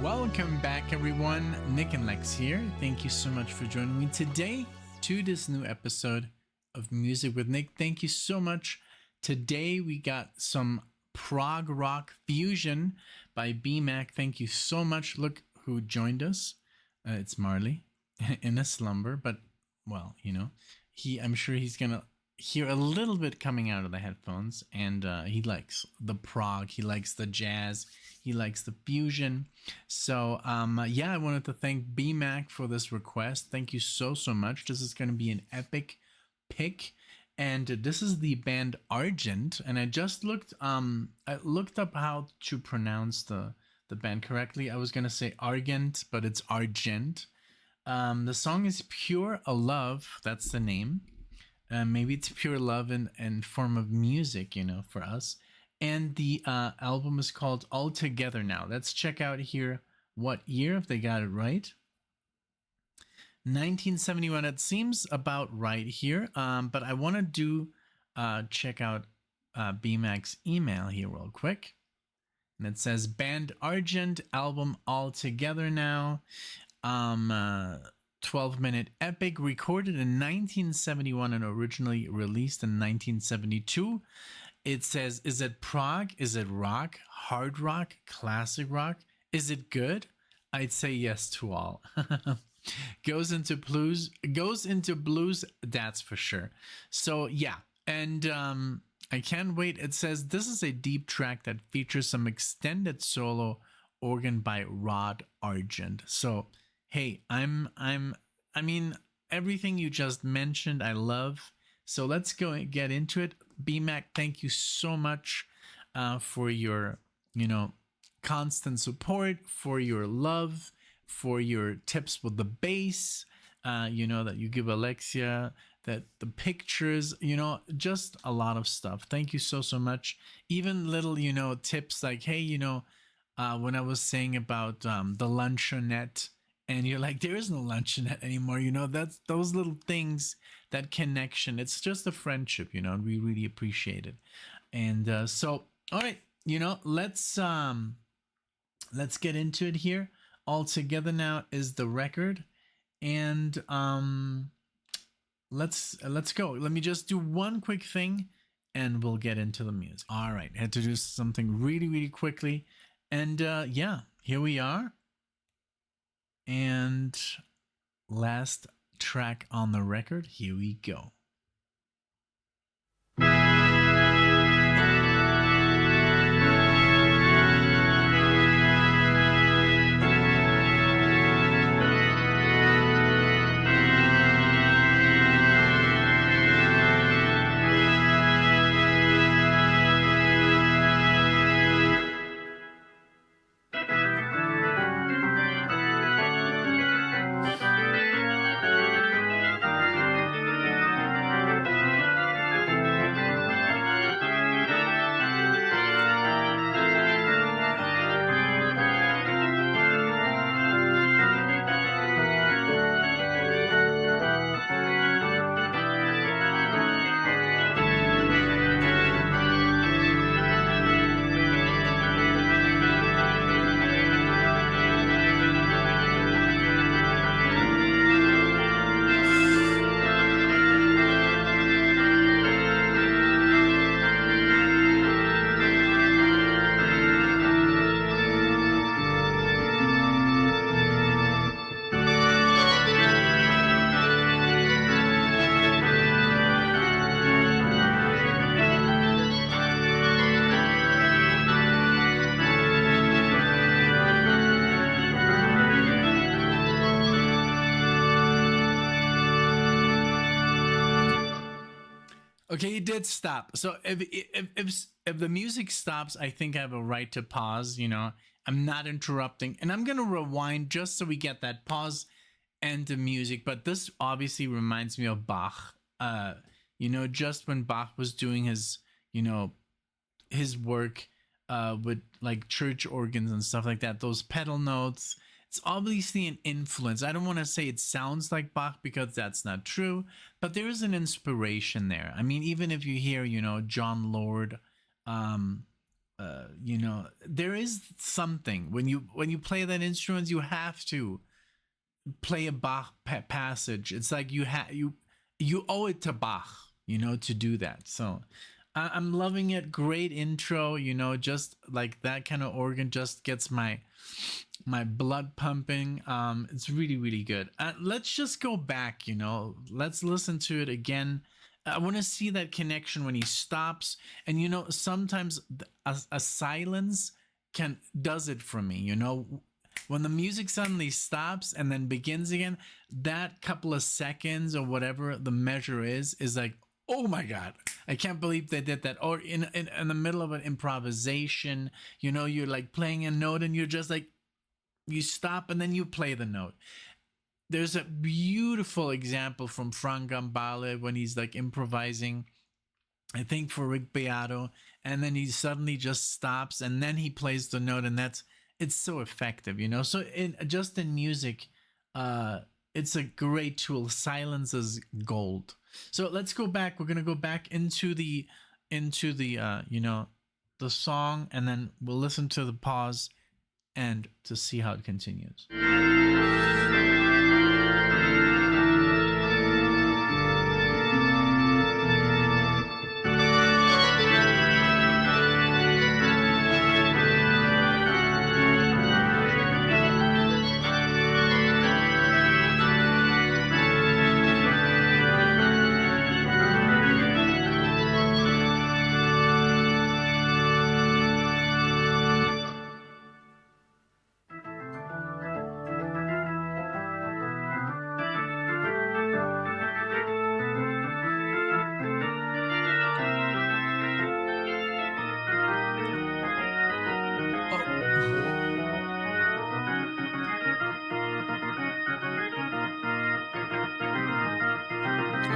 Welcome back, everyone. NicknLex here. Thank you so much for joining me today to this new episode of Music with Nick. Thank you so much. Today we got some prog rock fusion by BMAC. Thank you so much. Look who joined us. It's Marley in a slumber, but well, you know, I'm sure he's gonna hear a little bit coming out of the headphones, and he likes the prog, he likes the jazz, he likes the fusion. So yeah, I wanted to thank BMAC for this request. Thank you so much. This is going to be an epic pick, and this is the band Argent. And I just looked up how to pronounce the band correctly. I was going to say Argent, but it's Argent. The song is Pure a Love. That's the name. Maybe it's pure love in form of music, you know, for us. And the album is called All Together Now. Let's check out here what year, if they got it right. 1971. It seems about right here. But I want to do check out BMAC's email here real quick. And it says Band Argent, album All Together Now. 12-minute epic, recorded in 1971 and originally released in 1972. It says, is it prog? Is it rock? Hard rock? Classic rock? Is it good? I'd say yes to all. Goes into blues, that's for sure. So yeah, and I can't wait. It says this is a deep track that features some extended solo organ by Rod Argent. So hey, I mean, everything you just mentioned, I love. So let's go and get into it. BMAC, thank you so much for your, you know, constant support, for your love, for your tips with the bass, you know, that you give Alexia, that the pictures, you know, just a lot of stuff. Thank you so much. Even little, you know, tips like, hey, you know, when I was saying about the luncheonette, and you're like, there is no luncheonette anymore, you know, that's those little things, that connection. It's just a friendship, you know, and we really appreciate it. And so, all right, you know, let's get into it here. All Together Now is the record, and let's go. Let me just do one quick thing, and we'll get into the music. All right, I had to do something really quickly, and yeah, here we are. And last track on the record, here we go. Okay, it did stop. So if the music stops, I think I have a right to pause. You know, I'm not interrupting, and I'm gonna rewind just so we get that pause and the music. But this obviously reminds me of Bach. You know, just when Bach was doing his, you know, his work with like church organs and stuff like that, those pedal notes. It's obviously an influence. I don't want to say it sounds like Bach because that's not true, but there is an inspiration there. I mean, even if you hear, you know, John Lord, there is something when you play that instrument, you have to play a Bach passage. It's like you owe it to Bach, to do that. So I'm loving it. Great intro. Just like that kind of organ just gets my blood pumping. It's really really good. Let's just go back. Let's listen to it again. I want to see that connection when he stops, and sometimes a silence can does it for me. When the music suddenly stops and then begins again, that couple of seconds or whatever the measure is like, oh my god, I can't believe they did that. Or in the middle of an improvisation, you're like playing a note and you're just like, you stop and then you play the note. There's a beautiful example from Frank Gambale when he's like improvising, I think for Rick Beato, and then he suddenly just stops and then he plays the note, and it's so effective. So in music, it's a great tool. Silence is gold. So let's go back. We're gonna go back into the the song, and then we'll listen to the pause and to see how it continues.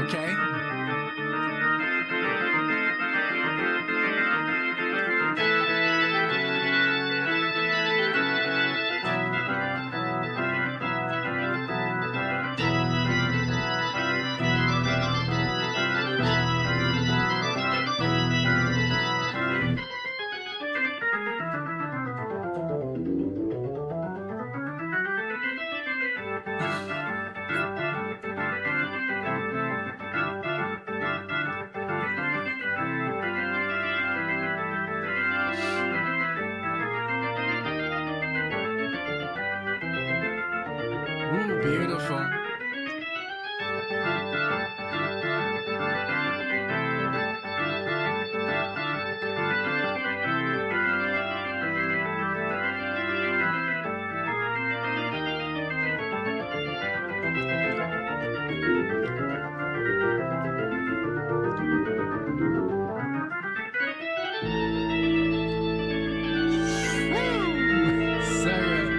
Okay. Ooh, beautiful. Woo! So good.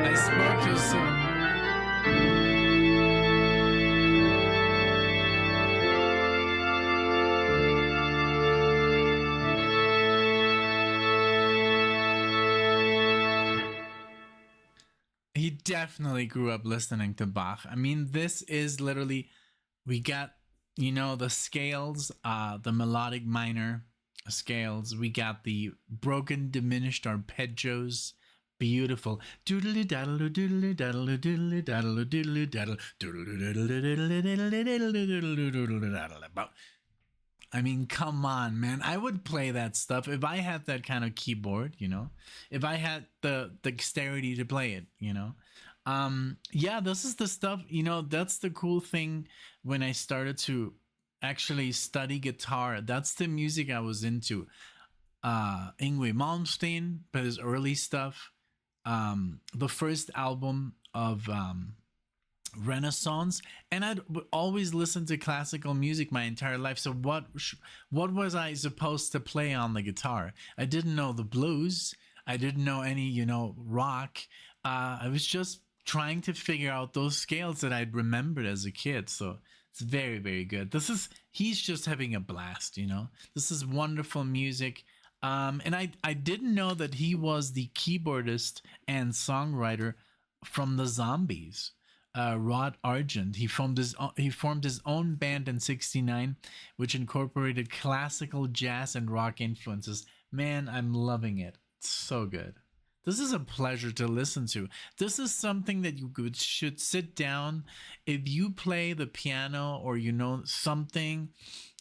I spoke too soon. He definitely grew up listening to Bach. I mean, this is literally, we got, the scales, the melodic minor scales. We got the broken diminished arpeggios, Beautiful. Doodly daddle doodly daddle doodly daddle doodly daddle doodly. I mean, come on, man. I would play that stuff if I had that kind of keyboard, you know. If I had the dexterity to play it, you know. Yeah, this is the stuff, you know, that's the cool thing when I started to actually study guitar. That's the music I was into. Ingwe Malmsteen, but his early stuff. The first album of Renaissance, and I'd always listened to classical music my entire life. So what was I supposed to play on the guitar? I didn't know the blues. I didn't know any, you know, rock. I was just trying to figure out those scales that I'd remembered as a kid. So it's very, very good. He's just having a blast, you know. This is wonderful music. And I didn't know that he was the keyboardist and songwriter from the Zombies. Rod Argent. He formed his own band in '69, which incorporated classical, jazz, and rock influences. Man, I'm loving it. It's so good. This is a pleasure to listen to. This is something that you should sit down. If you play the piano or you know something,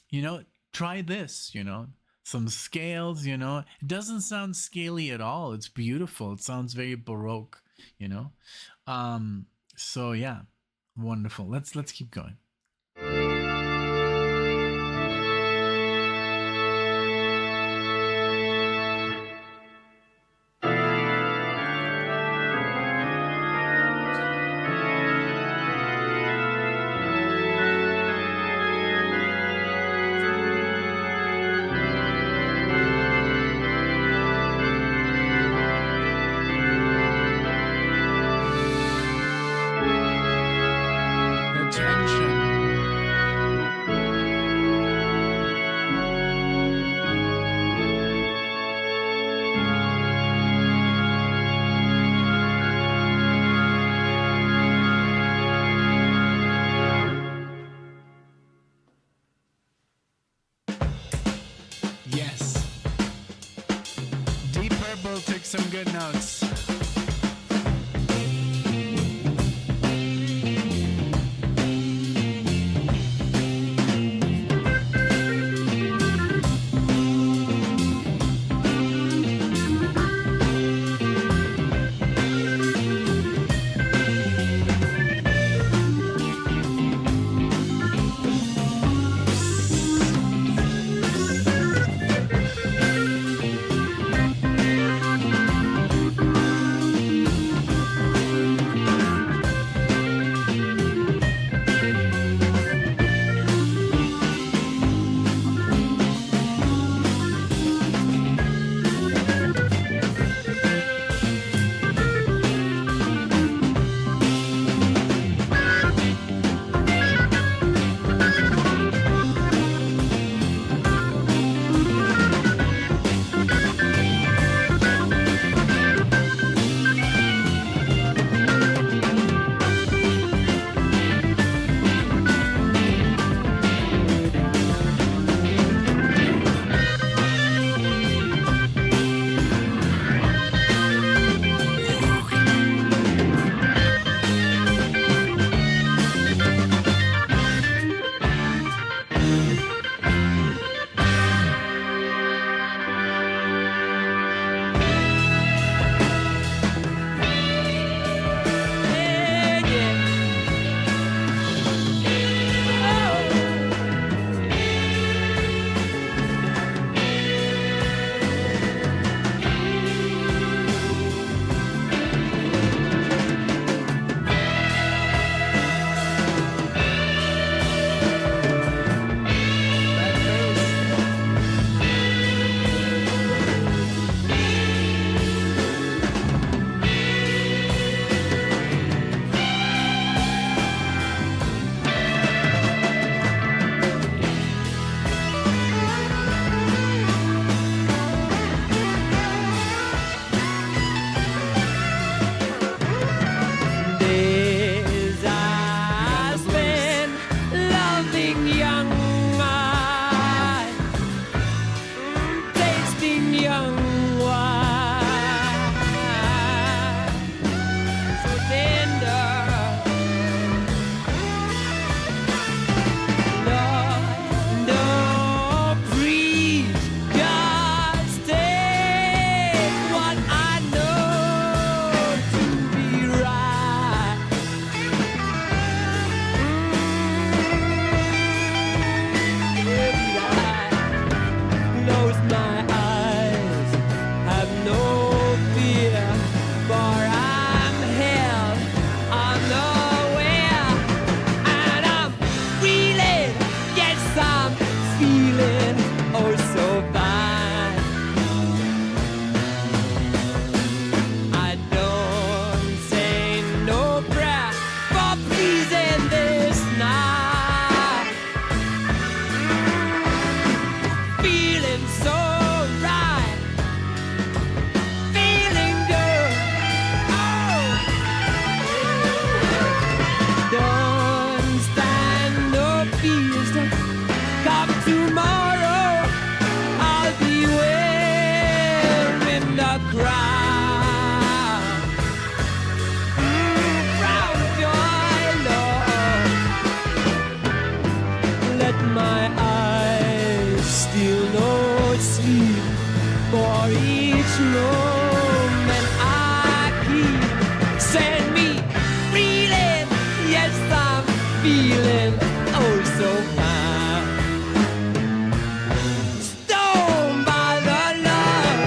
you know, try this, you know, some scales, you know. It doesn't sound scaly at all. It's beautiful. It sounds very Baroque, you know. So yeah, wonderful. Let's keep going. The tension. Yes. Deep Purple took some good notes. My eyes still no sleep for each moment I keep. Send me reeling, yes I'm feeling oh so fine. Stoned by the love,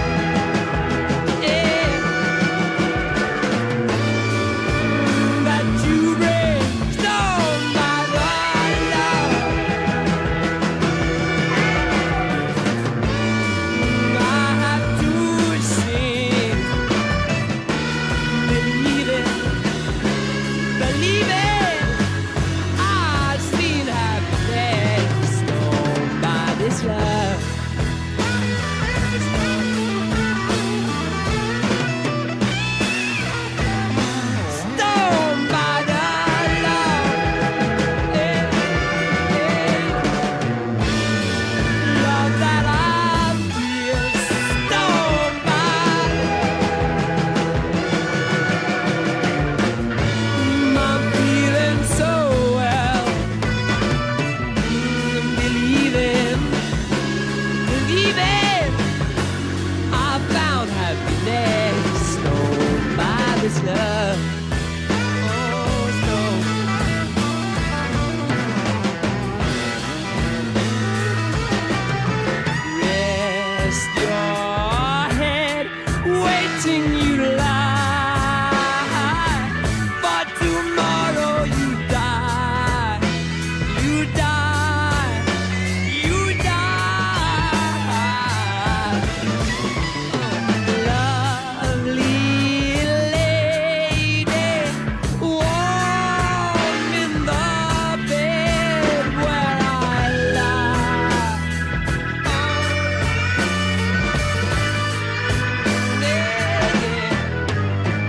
yeah, that you bring. Stoned by the love I have to sing. Believe it, I've seen happiness. Stoned by this love. Stoned by the love, yeah, yeah. Love that I feel. Stoned by, I'm feeling so well. Believing, I found happiness. Stoned by this love. Oh, stoned. Rest your head, waiting you to lie. For tomorrow you die, you die, you die. Lovely lady, warm in the bed where I lie.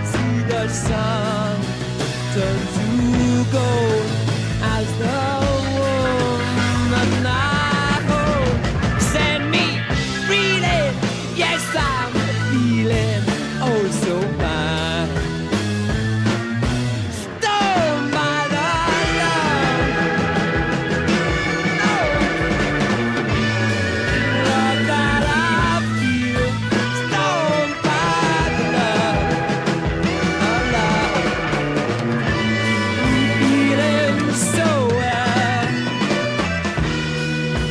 See the sun turn to gold as the woman I hold. Send me reeling, yes I'm feeling oh so fine. Stoned by the love, love that I feel. Stoned by the love, feeling so well.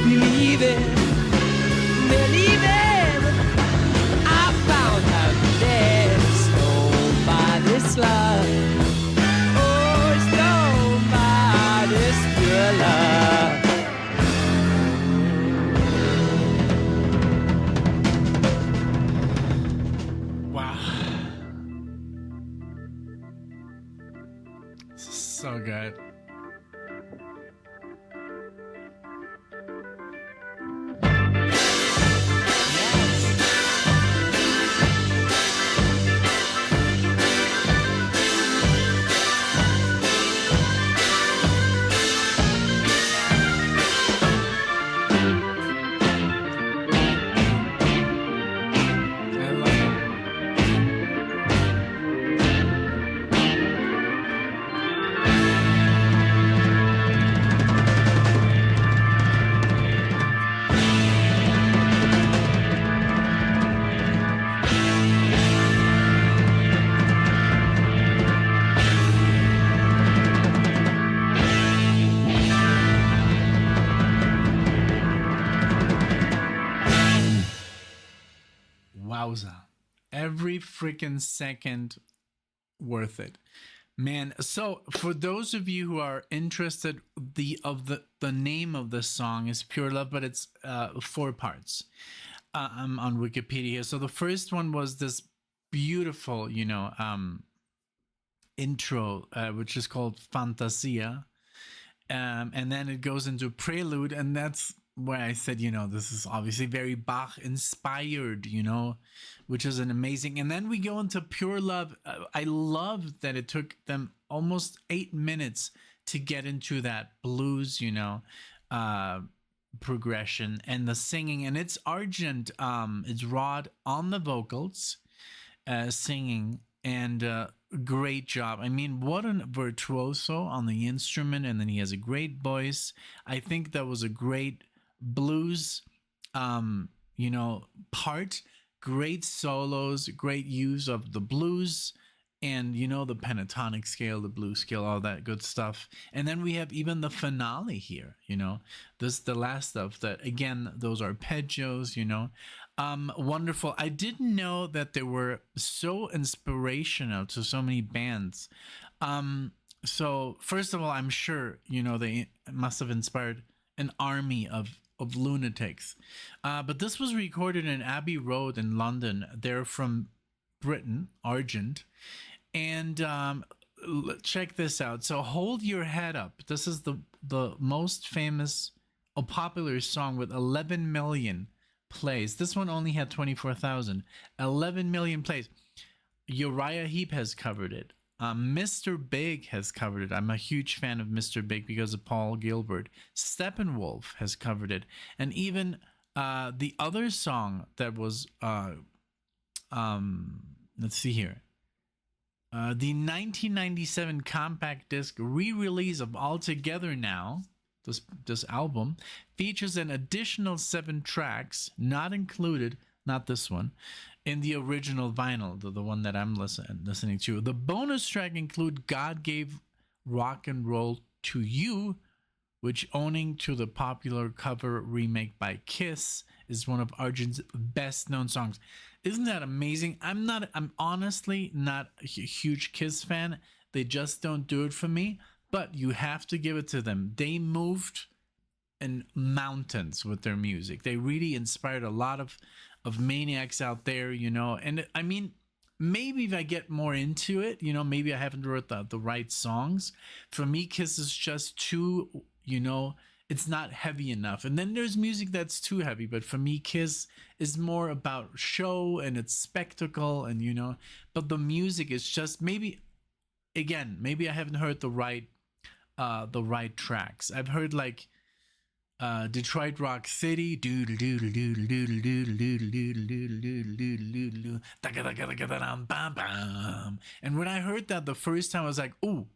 Believing, I found happiness. Stoned by this love, oh, stoned by this pure love. Wow. So good. I love it. Wowza. Every freaking second worth it. Man, so for those of you who are interested, the name of the song is Pure Love, but it's 4 parts. I'm on Wikipedia. So the first one was this beautiful, intro, which is called Fantasia. And then it goes into Prelude, and that's where I said, this is obviously very Bach inspired, which is an amazing. And then we go into Pure Love. I love that it took them almost 8 minutes to get into that blues, progression and the singing. And it's Argent, it's Rod on the vocals, singing, and great job. I mean, what a virtuoso on the instrument, and then he has a great voice. I think that was a great blues, you know, part. Great solos, great use of the blues, and you know the pentatonic scale, the blues scale, all that good stuff. And then we have even the finale here. You know, this the last stuff that again, those arpeggios. You know, wonderful. I didn't know that they were so inspirational to so many bands. So first of all, I'm sure you know they must have inspired an army of lunatics. But this was recorded in Abbey Road in London. They're from Britain, Argent, and check this out. So hold your head up. This is the most famous, a popular song with 11 million plays. This one only had 24,000. 11 million plays. Uriah Heep has covered it. Mr. Big has covered it. I'm a huge fan of Mr. Big because of Paul Gilbert. Steppenwolf has covered it. And even the other song that was, let's see here. The 1997 compact disc re-release of All Together Now, this album, features an additional 7 tracks, not included, not this one, in the original vinyl, the one that I'm listening to. The bonus track include God Gave Rock and Roll to You, which, owing to the popular cover remake by Kiss, is one of Argent's best known songs. Isn't that amazing? I'm honestly not a huge Kiss fan. They just don't do it for me, but you have to give it to them. They moved in mountains with their music. They really inspired a lot of maniacs out there, you know. And I mean, maybe if I get more into it, you know, maybe I haven't wrote the right songs. For me, Kiss is just too, you know, it's not heavy enough. And then there's music that's too heavy, but for me, Kiss is more about show and it's spectacle, and you know, but the music is just maybe, again, maybe I haven't heard the right tracks. I've heard like Detroit Rock City, doodle doodle doodle doodle doodle doodle doodle doodle doodle doodle doodle, bam bam. And when I heard that the first time, I was like, ooh,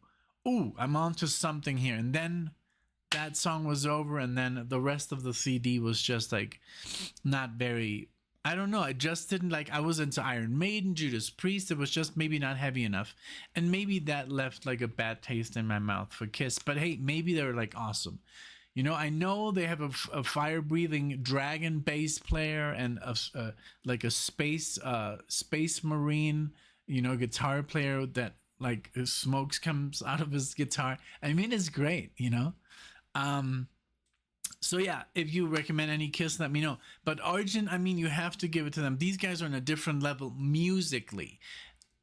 I'm onto something here. And then that song was over, and then the rest of the CD was just like not very. I don't know. I just didn't like. I was into Iron Maiden, Judas Priest. It was just maybe not heavy enough, and maybe that left like a bad taste in my mouth for Kiss. But hey, maybe they're like awesome. You know, I know they have a fire-breathing dragon bass player and like a space marine, you know, guitar player that like smokes comes out of his guitar. I mean, it's great, you know. So yeah, if you recommend any Kiss, let me know. But Argent, I mean, you have to give it to them. These guys are on a different level musically.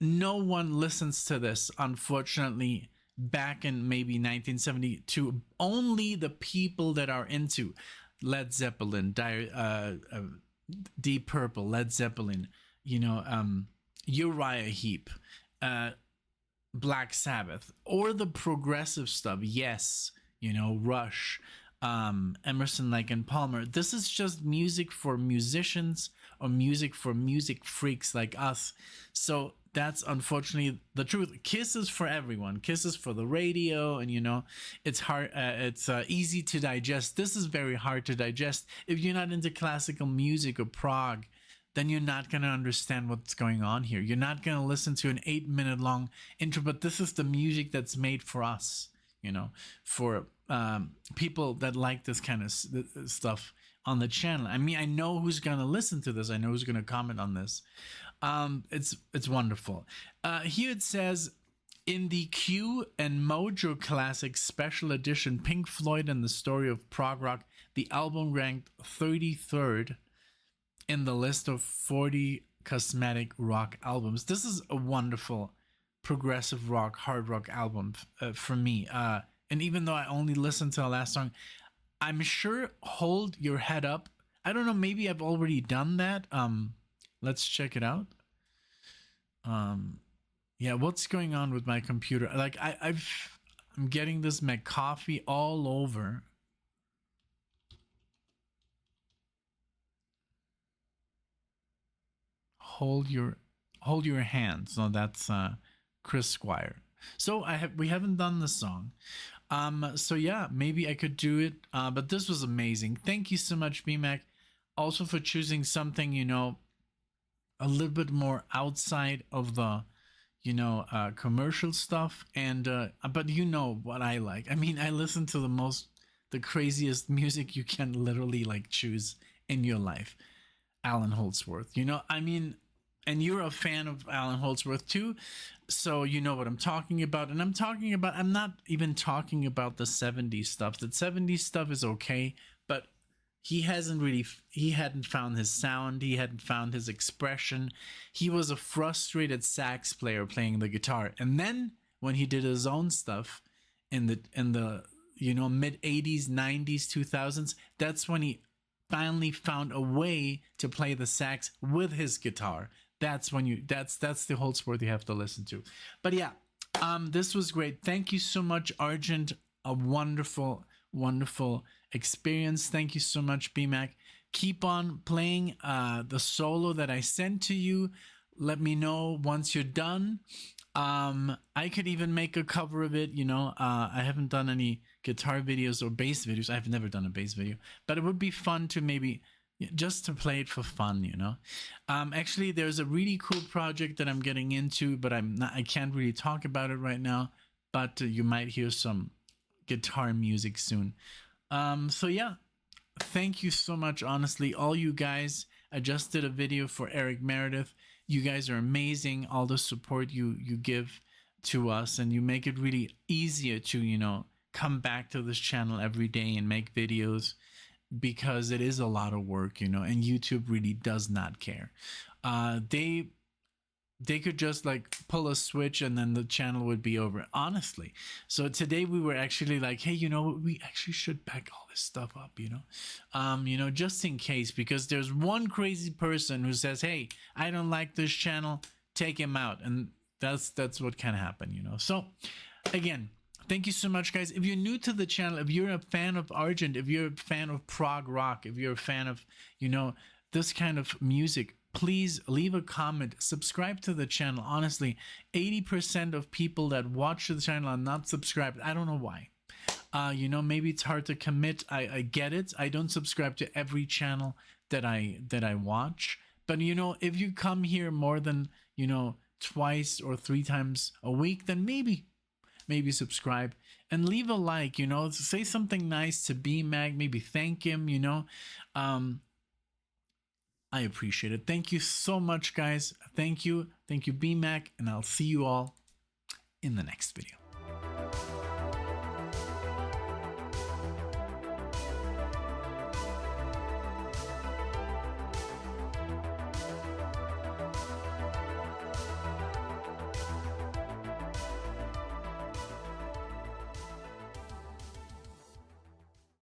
No one listens to this, unfortunately. Back in maybe 1972, only the people that are into Led Zeppelin, Deep Purple, Led Zeppelin, you know, Uriah Heep, Black Sabbath, or the progressive stuff. Yes, you know, Rush, Emerson, Lake and Palmer. This is just music for musicians or music for music freaks like us. So that's unfortunately the truth. Kiss is for everyone. Kiss is for the radio, and you know, it's hard. It's easy to digest. This is very hard to digest. If you're not into classical music or prog, then you're not gonna understand what's going on here. You're not gonna listen to an 8-minute long intro. But this is the music that's made for us. You know, for people that like this kind of stuff on the channel. I mean, I know who's gonna listen to this. I know who's gonna comment on this. It's wonderful. Here it says, in the Q and Mojo Classic Special Edition, Pink Floyd and the Story of Prog Rock, the album ranked 33rd in the list of 40 cosmetic rock albums. This is a wonderful progressive rock, hard rock album for me. And even though I only listened to the last song, I'm sure Hold Your Head Up. I don't know, maybe I've already done that. Let's check it out. Yeah, what's going on with my computer? Like I'm getting this McCoffee all over. Hold your hand. So that's Chris Squire. So we haven't done the song. So yeah, maybe I could do it. But this was amazing. Thank you so much, BMAC, also for choosing something, you know, a little bit more outside of the, you know, commercial stuff. And but you know what I like. I mean, I listen to the craziest music you can literally like choose in your life. Alan Holdsworth, you know, I mean, and you're a fan of Alan Holdsworth too, so you know what I'm talking about. And I'm not even talking about the 70s stuff. The 70s stuff is okay, but he hadn't found his sound, he hadn't found his expression. He was a frustrated sax player playing the guitar. And then when he did his own stuff in the you know, mid 80s, 90s, 2000s, that's when he finally found a way to play the sax with his guitar. That's when that's the Holdsworth you have to listen to. But yeah, this was great. Thank you so much, Argent. A wonderful experience. Thank you so much, BMAC. Keep on playing the solo that I sent to you. Let me know once you're done. I could even make a cover of it, you know. I haven't done any guitar videos or bass videos. I've never done a bass video, but it would be fun to maybe just to play it for fun, you know. Actually, there's a really cool project that I'm getting into, but I can't really talk about it right now, but you might hear some guitar music soon. So yeah, thank you so much. Honestly, all you guys, I just did a video for Eric Meredith. You guys are amazing. All the support you give to us, and you make it really easier to, you know, come back to this channel every day and make videos, because it is a lot of work, you know, and YouTube really does not care. They could just like pull a switch and then the channel would be over, honestly. So today we were actually like, hey, you know, we actually should back all this stuff up, you know, just in case, because there's one crazy person who says, hey, I don't like this channel, take him out. And that's what can happen, you know. So again, thank you so much, guys. If you're new to the channel, if you're a fan of Argent, if you're a fan of prog rock, if you're a fan of, you know, this kind of music, please leave a comment, subscribe to the channel. Honestly, 80% of people that watch the channel are not subscribed. I don't know why. You know, maybe it's hard to commit. I get it. I don't subscribe to every channel that I watch. But, you know, if you come here more than, you know, twice or 3 times a week, then maybe subscribe and leave a like, you know, say something nice to BMAC, maybe thank him, you know. I appreciate it. Thank you so much, guys. Thank you, BMAC, and I'll see you all in the next video.